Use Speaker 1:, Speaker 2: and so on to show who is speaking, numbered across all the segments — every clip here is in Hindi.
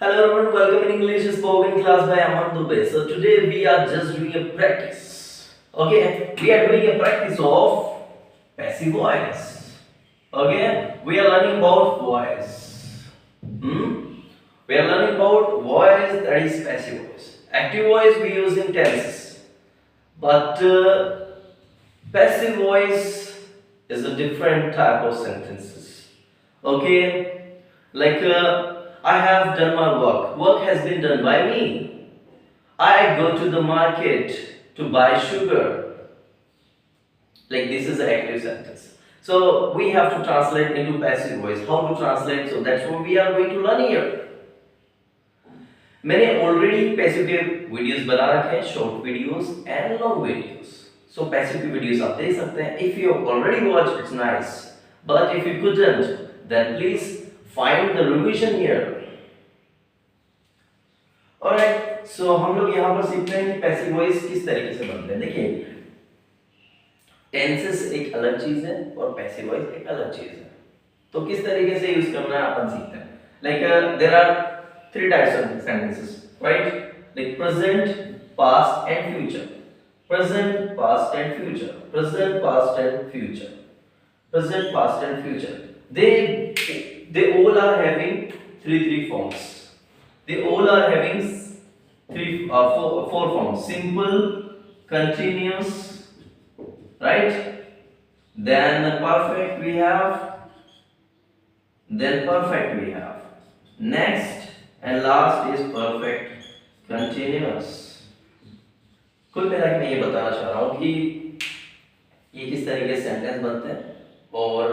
Speaker 1: Hello everyone, welcome in English spoken class by Aman Dubey. So today we are just doing a practice. Okay, we are doing a practice of passive voice. Okay, we are learning about voice. We are learning about voice that is passive voice. Active voice we use in tenses, but passive voice is a different type of sentences. Okay, like I have done my work. Work has been done by me. I go to the market to buy sugar. Like this is an active sentence. So we have to translate into passive voice. How to translate? So that's what we are going to learn here. मैंने ऑलरेडी पैसिव के वीडियोस बना रखे हैं, short videos and long videos. So passive की वीडियोस आप देख सकते हैं. If you already watch it's nice, but if you couldn't then please find the revision here. Alright, so हम लोग यहां पर सीखते हैं कि पैसिव वॉइस किस तरीके से बनते हैं. देखिए, टेंसेस एक अलग चीज है और पैसिव वॉइस एक अलग चीज है. तो किस तरीके से यूज करना है अपन सीखते हैं. Like there are three types of sentences, right? Like present, past and future. Present, past and future. Present, past and future. Present, past and future. They all are having three forms. They all are having four forms. Simple, continuous, right? Then perfect we have. Then perfect we have. Next and last is perfect continuous. कुल मिला के मैं ये बताना चाह रहा हूँ कि ये किस तरीके से सेंटेंस बनते हैं और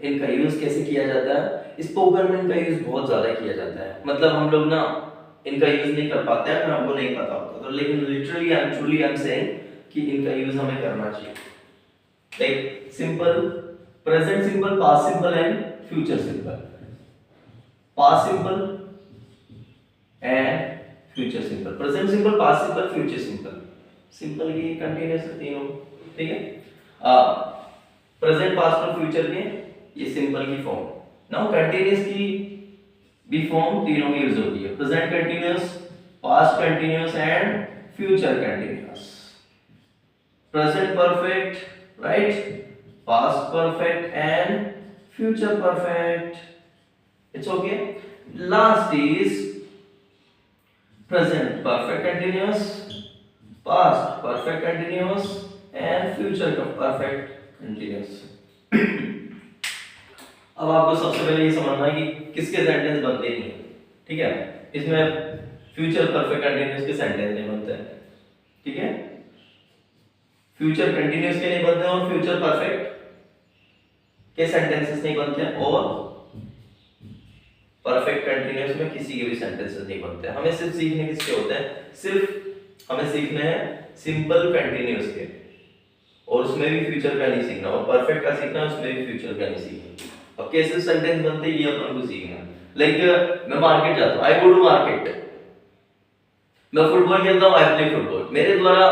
Speaker 1: इनका यूज कैसे किया जाता है. स्पोकन में इनका यूज बहुत ज्यादा किया जाता है. मतलब हम लोग ना इनका यूज नहीं कर पाते हैं अगर हमको नहीं पता होता तो. लेकिन literally and truly I am saying कि इनका यूज हमें करना चाहिए. Like simple, present simple, past simple and future simple. Past simple and future simple. Present simple, past simple, future simple. Simple की continuous तीनों, ठीक है. present, past और future के ये simple की form. Now continuous की भी form तीनों में यूज होती है. present continuous, past continuous and future continuous. present perfect, right? past perfect and future perfect. It's okay. Last is present perfect continuous, past perfect continuous and future perfect continuous. अब आपको सबसे पहले ये समझना है कि किसके सेंटेंस बनते नहीं है. ठीक है, इसमें फ्यूचर परफेक्ट कंटीन्यूअस के सेंटेंस नहीं बनते हैं. ठीक है, फ्यूचर कंटीन्यूअस के नहीं बनते और फ्यूचर परफेक्ट के सेंटेंसेस नहीं बनते हैं और परफेक्ट कंटीन्यूअस में किसी के भी सेंटेंसेस नहीं बनते. हमें सिर्फ सीखने किसके होते हैं, सिर्फ हमें सीखने हैं सिंपल कंटीन्यूअस के, और उसमें भी फ्यूचर का नहीं सीखना, और परफेक्ट का सीखना, उसमें भी फ्यूचर का नहीं सीखना. अब कैसे सेंटेंस बनते हैं ये अपन को सीखना है. लाइक मैं मार्केट जाता हूं, आई गो टू मार्केट. मैं फुटबॉल खेलता हूं, आई प्ले फुटबॉल. मेरे द्वारा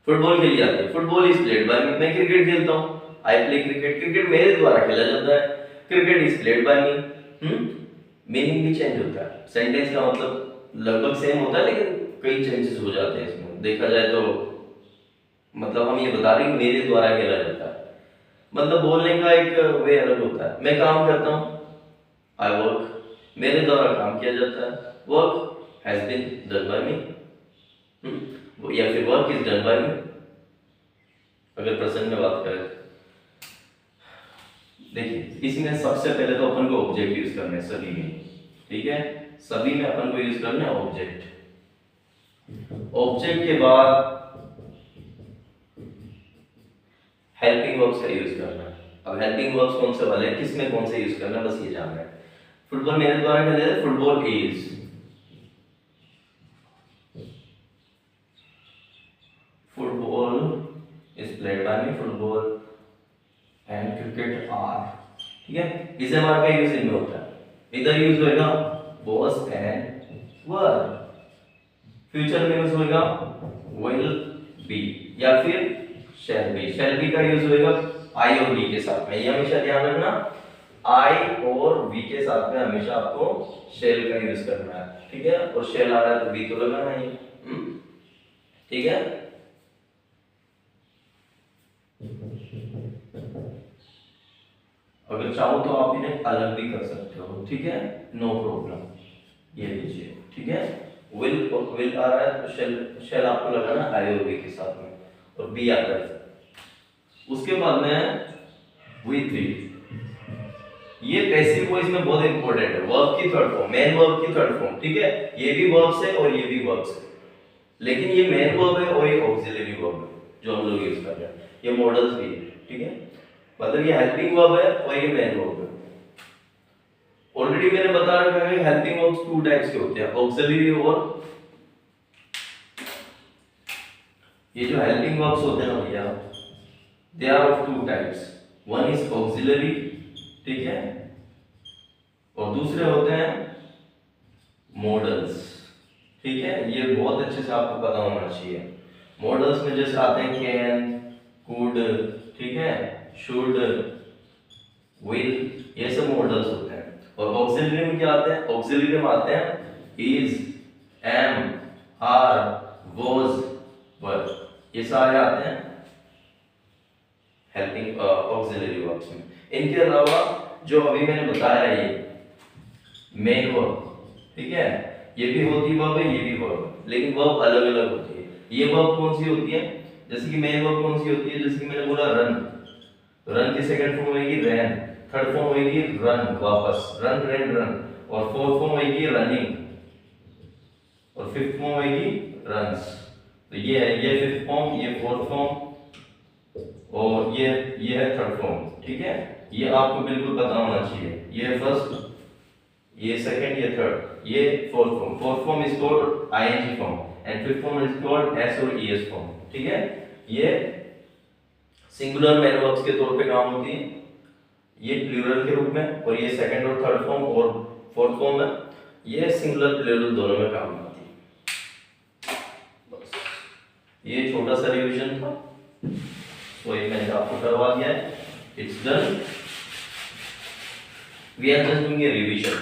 Speaker 1: फुटबॉल खेली जाती है. Football is played by me. मैं क्रिकेट खेलता हूं, आई प्ले क्रिकेट. क्रिकेट मेरे द्वारा खेला जाता है. Cricket is played by me. Meaning भी चेंज होता है. सेंटेंस का मतलब लगभग सेम होता है लेकिन कई चेंजेस हो जाते हैं इसमें. देखा जाए तो मतलब हम ये बता रहे हैं कि मेरे द्वारा खेला जाता है. मतलब बोलने का एक वे अलग होता है. मैं काम करता हूँ, आई वर्क. मेरे द्वारा काम किया जाता है, work has been done by me, या फिर work is done by me अगर प्रेजेंट में बात करें. देखिए, इसमें सबसे पहले तो अपन को ऑब्जेक्ट यूज करना है सभी में. ठीक है, सभी में अपन को यूज करना है ऑब्जेक्ट. ऑब्जेक्ट के बाद हेल्पिंग वर्ब्स का यूज करना है. अब हेल्पिंग वर्ब्स कौन से वाले हैं, किसमें कौन से यूज करना है, बस ये जानना है. फुटबॉल मेरे द्वारा खेला जाता है, football is. Football is played by me, football and cricket are. ठीक है, इस बार का यूज इनमें होता है. इधर यूज होएगा was एंड were. फ्यूचर में यूज होएगा will be या फिर shall be. shall be का यूज होएगा I और be के साथ में. ये हमेशा ध्यान रखना. आई और वी के साथ में हमेशा आपको शेल का यूज करना है, ठीक है, और शेल आ रहा है तो वी तो लगाना ही, ठीक है। अगर चाहो तो आप इन्हें अलग भी कर सकते हो, ठीक है, नो प्रॉब्लम। ये लीजिए, ठीक है, विल आ रहा है तो शेल आपको लगाना आई और वी के साथ में, और बी आता है। उसके बाद में V3, ये पैसिव वॉइस में बहुत इंपॉर्टेंट है, वर्ब की थर्ड फॉर्म, मेन वर्ब की थर्ड फॉर्म, ठीक है, ये भी वर्ब से और ये भी वर्ब से, लेकिन ये मेन वर्ब है और ये ऑक्सिलरी वर्ब है जो हम लोग यूज कर रहे हैं, ये मॉडल्स भी है, ठीक है, मतलब ये हेल्पिंग वर्ब है और ये मेन वर्ब है। ऑलरेडी मैंने बता रखा है हेल्पिंग वर्ब्स टू टाइप्स के होते हैं, ऑक्सिलरी और ये जो हेल्पिंग वर्ब्स होते हैं ना भैया, they are of two types, one is auxiliary, ठीक है, और दूसरे होते हैं मॉडल्स, ठीक है, ये बहुत अच्छे से आपको पता होना चाहिए। मॉडल्स में जैसे आते हैं कैन, कुड, ठीक है, शुड, विल, ये सब मॉडल्स होते हैं। और ऑक्सिलरी में क्या आते हैं, ऑक्सिलरी में आते हैं इज, एम, आर, वाज, वर, ये सारे आते हैं हेल्पिंग ऑक्सिलरी वर्ब्स में। इनके अलावा जो अभी मैंने बताया ये मेन वर्ब, ठीक है, ये भी होती वर्ब है, ये भी वर्ब है, लेकिन वर्ब अलग अलग होती है। ये वर्ब कौन सी होती है, जैसे कि मेन वर्ब कौन सी होती है, जैसे कि मैंने बोला रन, रन की सेकंड फॉर्म होगी रैन, थर्ड फॉर्म होगी रन, वापस रन, रैन, रन, और फोर्थ फॉर्म होगी रनिंग, और फिफ्थ फॉर्म होगी रन्स। तो ये है, ये फिफ्थ फॉर्म, ये फोर्थ फॉर्म, और ये है थर्ड फॉर्म, ठीक है, ये आपको बिल्कुल पता होना चाहिए। ये है फर्स्ट, ये सेकंड, ये थर्ड, ये fourth form. Fourth form is called ING form and fifth form is called S और ईएस फॉर्म, ठीक है। ये सिंगुलर मेन वर्ब्स के तौर पे काम होती है, ये प्लूरल के रूप में, और ये सेकंड और थर्ड फॉर्म और फोर्थ फॉर्म में ये सिंगुलर प्लूरल दोनों में काम आती है। बस ये छोटा सा रिवीजन था, तो ये मैंने आपको करवा दिया है, it's done, we are just doing a revision,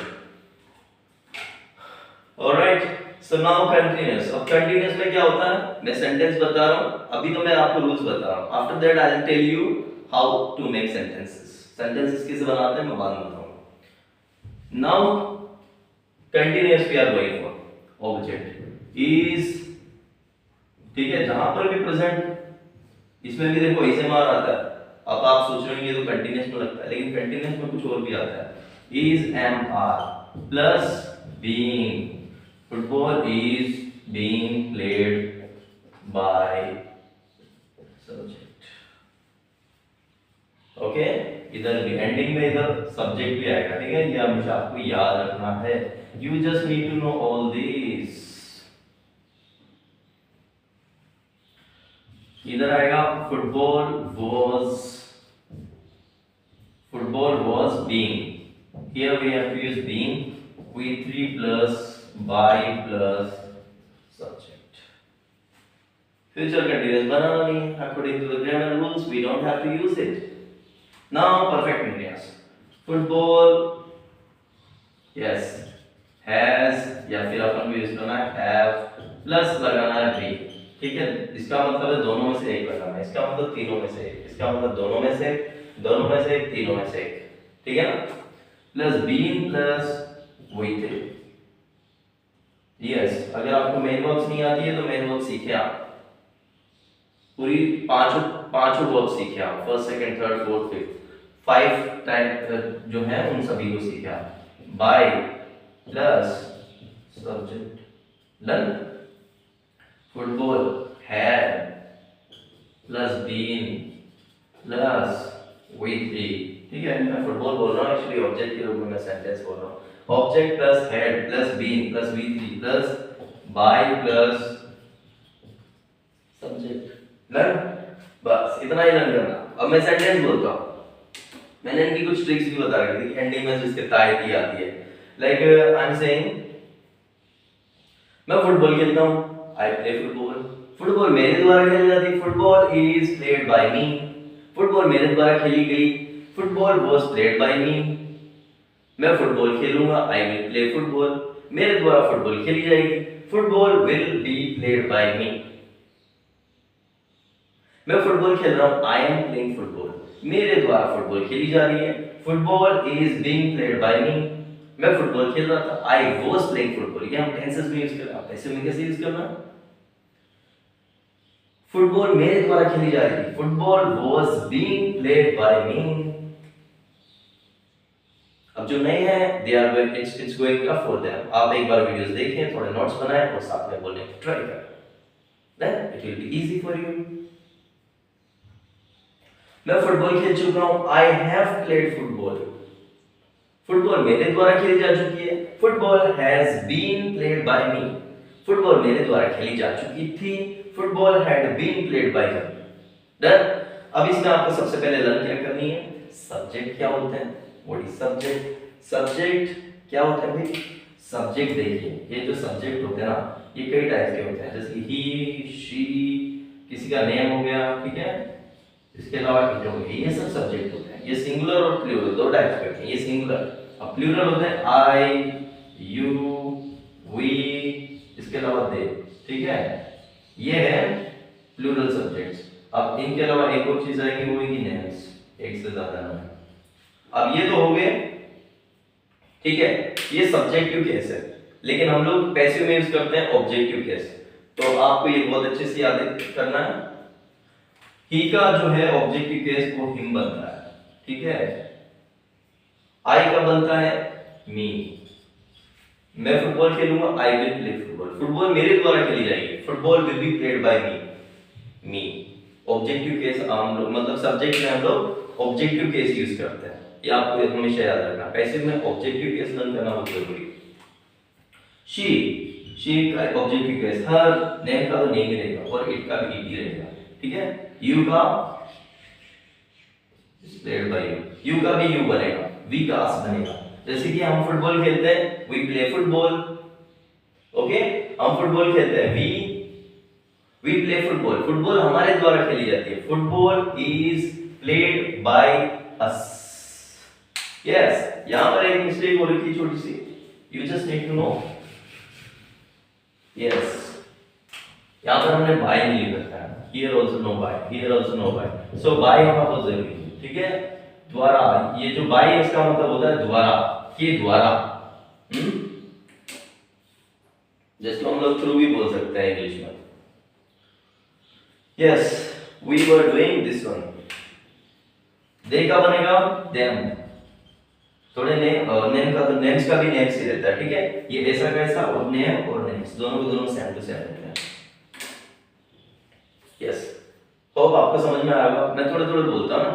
Speaker 1: alright. So now continuous. अब कंटीन्यूअस में क्या होता है, मैं सेंटेंस बता रहा हूं, अभी तो मैं आपको रूल्स बता रहा हूं, after that I will tell you how to make sentences. Sentences कैसे बनाते हैं मैं बाद में बताऊंगा। Now continuous we are going for object is, ठीक है, जहां पर भी प्रेजेंट, इसमें भी देखो इसे मार आता है, अब आप सोच रहे हो ये तो कंटीन्यूअस में लगता है, लेकिन कंटीन्यूअस में कुछ और भी आता है, is, am, are plus being, football is being played by subject, okay, इधर भी एंडिंग में इधर सब्जेक्ट भी आएगा, ठीक है, ये हमेशा आपको याद रखना है, you just need to know all this. इधर आएगा football was being, here we have to use being, V3 plus by plus subject, future continuous बनाना नहीं है, according to the grammar rules we don't have to use it. Now perfect continuous, football, yes, has, या फिर अपन को यूज करना है have प्लस लगाना है be, ठीक है, इसका मतलब है दोनों में से एक लगाना है, इसका मतलब तीनों में से एक, इसका मतलब दोनों में से एक, दोनों में से एक, तीनों में से एक, ठीक है ना, plus been plus with, yes. अगर आपको मेन वर्ब्स नहीं आती है तो मेन वर्ब सीखे आप, पूरी पांचों वर्ब सीखे आप, first, second, third, fourth, fifth, 5 type जो है उन सभी को सीखे आप। By plus subject, done. Football had plus been plus with, ठीक है, मैं फुटबॉल बोल रहा हूँ, एक्चुअली ऑब्जेक्ट के रूप में मैं सेंटेंस बोल रहा हूँ, object plus had plus been plus V3 plus by plus subject, done. बस इतना ही लर्न करना। अब मैं सेंटेंस बोलता हूँ, मैंने इनकी कुछ ट्रिक्स भी बता रखी थी, एंडिंग में जिसके तायती आती है, लाइक आई एम सेइंग मैं फुटबॉल खेलता हूँ, आई प्ले फुटबॉल, फुटबॉल मेरे द्वारा खेली जाती है, football is played by me, football मेरे द्वारा खेली गई, football was played by me, मैं फुटबॉल खेलूंगा, आई विल प्ले फुटबॉल, मेरे द्वारा फुटबॉल खेली जाएगी, football will be played by me. मैं फुटबॉल खेल रहा हूं, आई एम प्लेइंग फुटबॉल, मेरे द्वारा फुटबॉल खेली जा रही है, football is being played by me. मैं फुटबॉल खेल रहा था, आई वाज प्लेइंग फुटबॉल, ये हम टेंसेस में यूज कर रहे हैं, ऐसे में कैसे यूज करना? फुटबॉल मेरे द्वारा खेली जा रही थी, football was being played by me. अब जो नए हैं they are it's going tough for them, आप एक बार वीडियोस देखें, थोड़े नोट्स बनाएं और साथ में बोलने की ट्राई करें, then it will be easy for you. मैं फुटबॉल खेल चुका हूं, I have played football, football मेरे द्वारा खेली जा चुकी है, football has been played by me, football मेरे द्वारा खेली जा चुकी थी, football had been played by me. Done. अब इसमें आपको सबसे पहले लर्न क्या करनी है, सब्जेक्ट क्या होते हैं, व्हाट इज सब्जेक्ट। सब्जेक्ट क्या होता है भाई? सब्जेक्ट देखिए, ये जो सब्जेक्ट होते हैं ना, ये कई टाइप के होते हैं, जैसे ही, शी, किसी का नेम हो गया, ठीक है, इसके अलावा ये सब सब्जेक्ट होते हैं। ये सिंगुलर और प्लूरल दो टाइप के होते हैं, ये सिंगुलर, अब प्लूरल होते हैं आई, यू, वी, इसके अलावा दे, ठीक है, ये है प्लूरल सब्जेक्ट्स। अब इनके अलावा एक और चीज आएगी, वो है नेम्स, एक से ज्यादा नाम। अब ये तो हो गए, ठीक है, ये सब्जेक्टिव केस है, लेकिन हम लोग पैसिव में यूज करते हैं ऑब्जेक्टिव केस, तो आपको ये बहुत अच्छे से याद करना है। ही का जो है ऑब्जेक्टिव केस वो हिम बनता है, ठीक है, आई का बनता है मी, मैं फुटबॉल खेलूंगा, I will play football, football मेरे द्वारा खेली जाएगी, football will be played by me. Objective case हम लोग मतलब सब्जेक्ट में हम लोग ऑब्जेक्टिव केस यूज करते हैं, ये आपको हमेशा याद रखना। पैसिव में ऑब्जेक्टिव केस लर्न करना बहुत जरूरी। शी का ऑब्जेक्टिव केस, हर, नेम का तो नेम ही रहेगा और इट का भी इट ही रहेगा, ठीक है, यू का प्लेड बाय यू का भी यू बनेगा, वी का अस बनेगा। जैसे कि हम फुटबॉल खेलते हैं, वी प्ले फुटबॉल, ओके, हम फुटबॉल खेलते हैं, वी प्ले फुटबॉल, फुटबॉल हमारे द्वारा खेली जाती है, football is played by us. Yes, यहां पर एक मिस्टेक हो रही थी छोटी सी, you just need to know. Yes, यहां पर हमने बाय नहीं लिख रखा है, here also no by, here also no by, so by होना बहुत जरूरी है, ठीक है। द्वारा, ये जो बाय है इसका मतलब होता है द्वारा, के द्वारा, जिसको हम लोग थ्रू भी बोल सकते हैं इंग्लिश में। Yes, we were doing this one, they का बनेगा देम, थोड़े नेम का तो नेम्स का भी नेम्स ही रहता है, ठीक है, ये ऐसा कैसा और नेम और नेम्स दोनों को दोनों सेम टू सेम रहते हैं। यस, होप आपको समझ में आएगा, मैं थोड़े थोड़े बोलता हूं ना।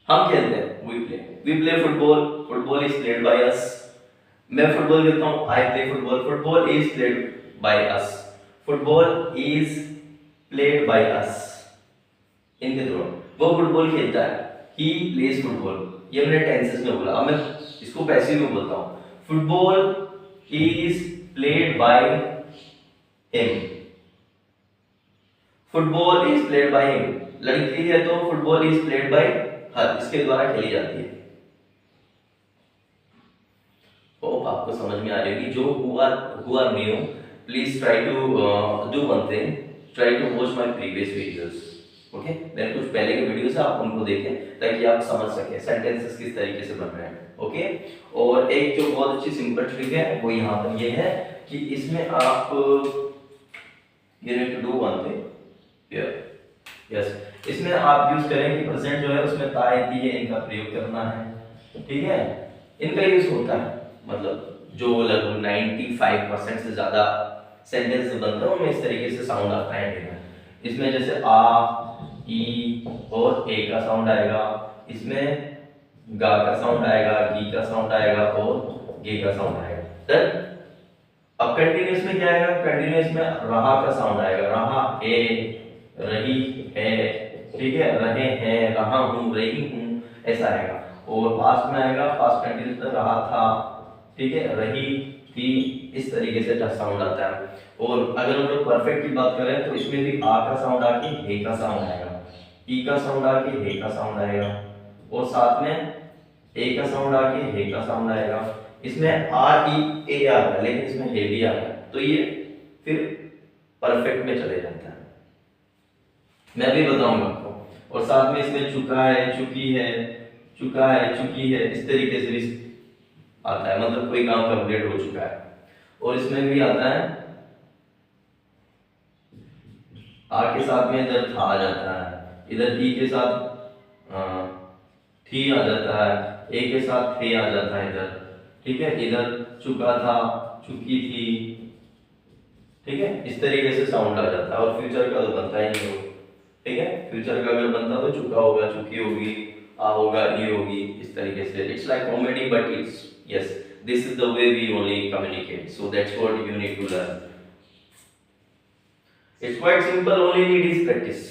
Speaker 1: हम खेलते हैं, we play football, football is played by us, मैं फुटबॉल खेलता हूं, I play football, football is played by us, football is played by us. इनके दोनों, वो फुटबॉल खेलता है, ही प्लेज फुटबॉल, ये मैंने टेंसेस में बोला। अब मैं इसको पैसिव में बोलता हूं, football is played by him, football is played by him, लड़की है तो फुटबॉल इज प्लेड बाय हर, इसके द्वारा खेली जाती है। होप आपको समझ में आ रही होगी। जो who are new, please try to do one thing, try to watch my previous videos, okay, मेरे कुछ पहले के वीडियोस है, आप उनको देखें ताकि आप समझ सकें सेंटेंसेस किस तरीके से बन रहे हैं, ओके। और एक जो बहुत अच्छी सिंपल ट्रिक है वो यहाँ पर ये है कि इसमें आप you need to do one thing here, yes, इसमें आप यूज करें कि प्रेजेंट जो है उसमें तायती है, इनका प्रयोग करना है, ठीक है, इनका यूज होता है, मतलब जो लगभग 95% से ज्यादा सेंटेंस बनता है उनमें इस तरीके से साउंड आता है। इसमें जैसे आ, ई और ए का साउंड आएगा, इसमें गा का साउंड आएगा, गी का साउंड आएगा और गे का साउंड आएगा। देन अब कंटीन्यूअस में क्या आएगा, कंटीन्यूअस में रहा का साउंड आएगा, रहा, ए, रही है, ठीक है, रहे हैं, रहा हूं, रही हूं, ऐसा आएगा। और पास्ट में आएगा, पास्ट कंटीन्यूअस में रहा था, ठीक है, रही थी, इस तरीके से साउंड आता है। और अगर हम लोग परफेक्ट की बात करें तो इसमें भी आ का साउंड आके हे का साउंड आएगा, ई का साउंड आके हे का साउंड आएगा, और साथ में ए का साउंड आके हे का साउंड आएगा। इसमें आर ई ए आ रहा है लेकिन इसमें हे भी आ रहा है, तो ये फिर परफेक्ट में चले जाता है। मैं भी बताऊंगा आपको। और साथ में इसमें चुका है, चुकी है, चुका है, चुकी है, इस तरीके से भी आता है, मतलब कोई काम कंप्लीट हो चुका है। और इसमें भी आता है आ के साथ में इधर था आ जाता है, इधर टी के साथ थी आ जाता है, ए के साथ थे आ जाता है इधर, ठीक है। इधर चुका था, चुकी थी, ठीक है। इस तरीके से साउंड आ जाता है। और फ्यूचर का तो बनता ही नहीं हो, ठीक है। फ्यूचर का अगर बनता तो चुका होगा, चुकी होगी, आ होगा, ई होगी, इस तरीके से। It's like comedy but it's yes this is the way we only communicate, so that's what you need to learn. It's quite simple, only need is practice.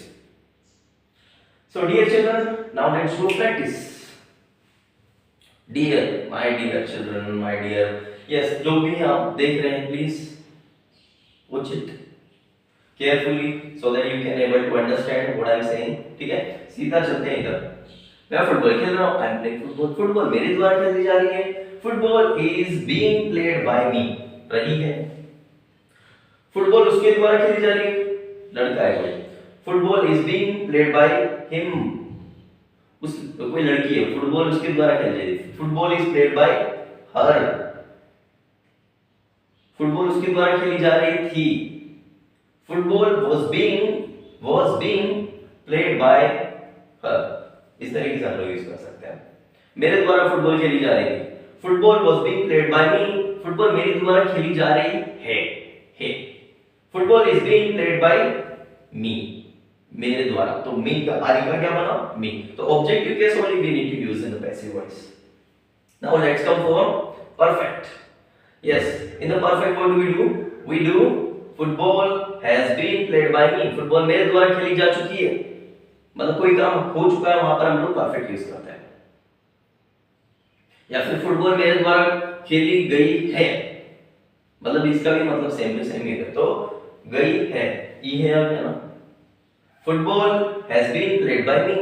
Speaker 1: So dear children, now let's go practice. Dear, my dear children, my dear, yes, जो भी आप देख रहे हैं please watch it carefully so that you can able to understand what I am saying, ठीक है। सीधा चलते हैं इधर। मैं फुटबॉल खेल रहा हूँ, I am playing football, football मेरे द्वारा खेली जा रही है, football is being played by me, रही है। फुटबॉल उसके द्वारा खेली जा रही है, लड़का है कोई, football is being played by him, उस कोई लड़की है, फुटबॉल उसके द्वारा खेली जा रही है, football is played bye her, football उसके द्वारा खेली जा रही थी, football was being played bye हर। इस तरीके से हम लोग यूज कर सकते हैं। मेरे द्वारा फुटबॉल खेली जा रही थी, football was being played by me, football मेरे द्वारा खेली जा रही है। Football is being played by me, मेरे द्वारा, तो मी का आरी का क्या बना मी। तो objective case only we need to use in the passive voice. Now let's come for perfect. Yes, in the perfect what do we do football has been played by me, football मेरे द्वारा खेली जा चुकी है, मतलब कोई काम हो चुका है, वहां पर हम लोग परफेक्ट यूज करते हैं। या फिर फुटबॉल मेरे द्वारा खेली गई है, मतलब इसका भी मतलब सेम टू सेम ही है, तो गई है, ई है अब है ना। Football has been played by me,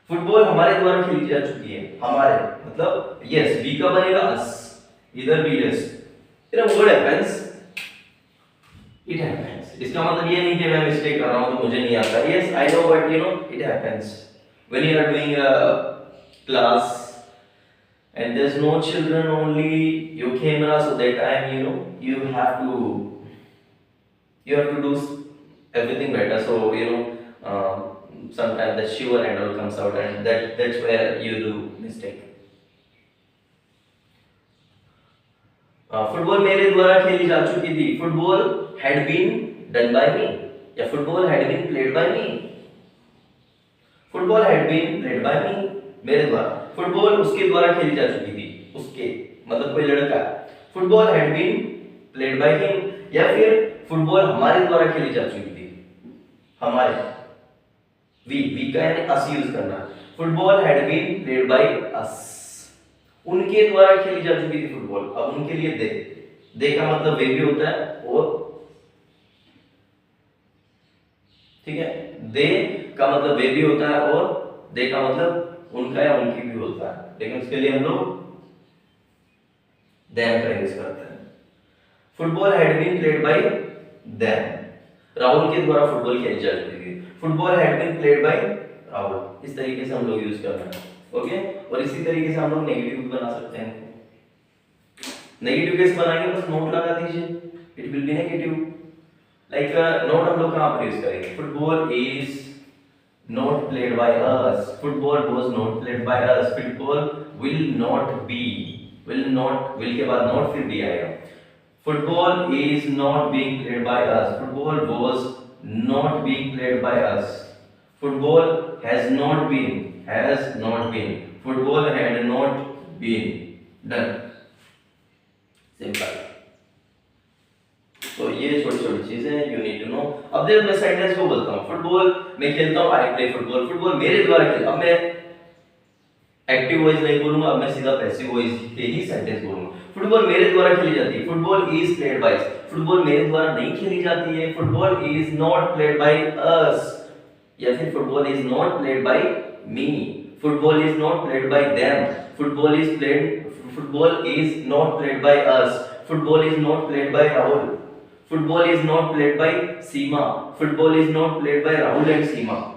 Speaker 1: football हमारे द्वारा खेली जा चुकी है, हमारे मतलब यस, वी का बनेगा अस, इधर भी यस, फिर व्हाट हैपेंस, इट हैपेंस। इसका मतलब ये नहीं कि मैं मिस्टेक कर रहा हूं तो मुझे नहीं आता, yes I know but you know it happens when you are doing a class and there's no children, only your camera, so that time you have to do everything better, so sometimes the shiver and all comes out, and that's where you do mistake. Football मेरे द्वारा खेली जा चुकी थी, football had been done by me, या football had been played by me, football had been played by me, मेरे द्वारा, फुटबॉल उसके द्वारा खेली जा चुकी थी, उसके मतलब कोई लड़का, football had been played by him, या फिर फुटबॉल हमारे द्वारा खेली जा चुकी थी, हमारे, वी का यानी अस यूज करना, football had been played by us, उनके द्वारा खेली जा चुकी थी फुटबॉल, अब उनके लिए दे का मतलब वे भी होता है, और ठीक है, दे का मतलब वे भी होता है, और दे का मतलब उनका या उनकी भी होता है, लेकिन उसके लिए हम लोग them का यूज करते हैं। Football had been played by them, Rahul के द्वारा फुटबॉल खेली जा चुकी थी, football had been played by Rahul, इस तरीके से हम लोग यूज करना है, ओके। और इसी तरीके से हम लोग नेगेटिव भी बना सकते हैं। नेगेटिव कैसे बनाएंगे, बस नोट लगा दीजिए, it will B negative, like note हम लोग कहां पर यूज करेंगे, football is not played by us, football was not played by us, football will not be, will के बाद not फिर भी आएगा, football is not being played by us, football was not being played by us, football has not been, football had not been done, simple। तो ये छोटी छोटी चीजें यू नीड टू नो। अब देखो मैं सेंटेंस को बोलता हूँ, फुटबॉल मैं खेलता हूँ, आई प्ले फुटबॉल, फुटबॉल मेरे द्वारा खेलता, अब मैं एक्टिव वॉइस नहीं बोलूंगा, अब मैं सीधा पैसिव वॉइस के ही सेंटेंस बोलूंगा। फुटबॉल मेरे द्वारा खेली जाती है, football is played bye, football मेरे द्वारा नहीं खेली जाती है, football is not played by अस, या फिर football is not played by me, Football is not played by them. Football is not played by us. Football is not played by Rahul. Football is not played by Seema. Football is not played by Rahul and Seema.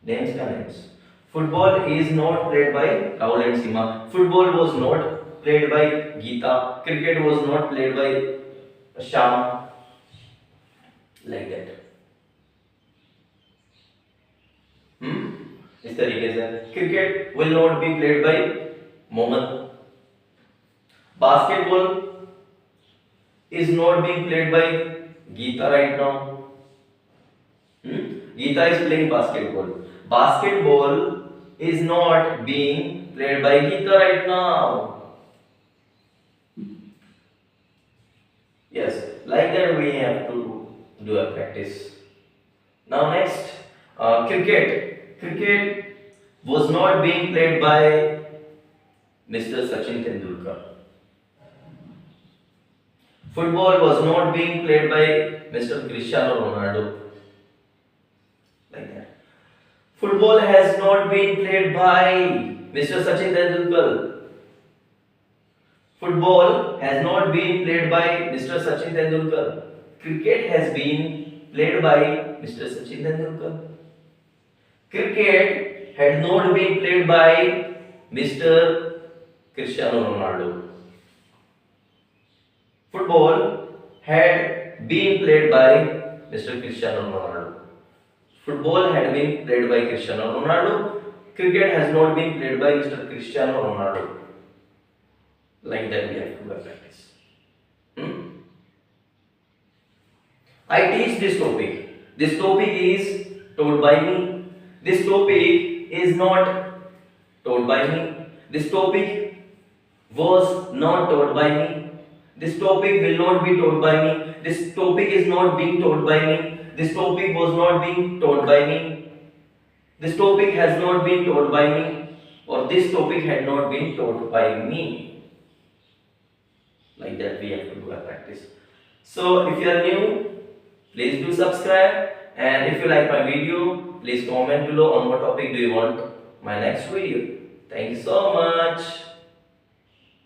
Speaker 1: Names ka names. Football is not played by Rahul and Seema. Football was not played by Geeta. Cricket was not played by Sham. Like that. इस तरीके से cricket will not be played by Mohammed. Basketball is not being played by Geeta right now. Geeta is playing basketball. Basketball is not being played by Geeta right now. Yes, like that we have to do a practice. Now next, cricket. Cricket was not being played by Mr. Sachin Tendulkar. Football was not being played by Mr. Cristiano Ronaldo. Like that. Football has not been played by Mr. Sachin Tendulkar. Football has not been played by Mr. Sachin Tendulkar. Cricket has been played by Mr. Sachin Tendulkar. Cricket had not been played by Mr. Cristiano Ronaldo. Football had been played by Mr. Cristiano Ronaldo. Football had been played by Cristiano Ronaldo. Cricket has not been played by Mr. Cristiano Ronaldo. Like that we have to practice. I teach this topic. This topic is taught by me. This topic is not taught by me. This topic was not taught by me. This topic will not be taught by me. This topic is not being taught by me. This topic was not being taught by me. This topic has not been taught by me. Or this topic had not been taught by me. Like that we have to do a practice. So if you are new, please do subscribe. And if you like my video, please comment below on what topic do you want my next video. Thank you so much.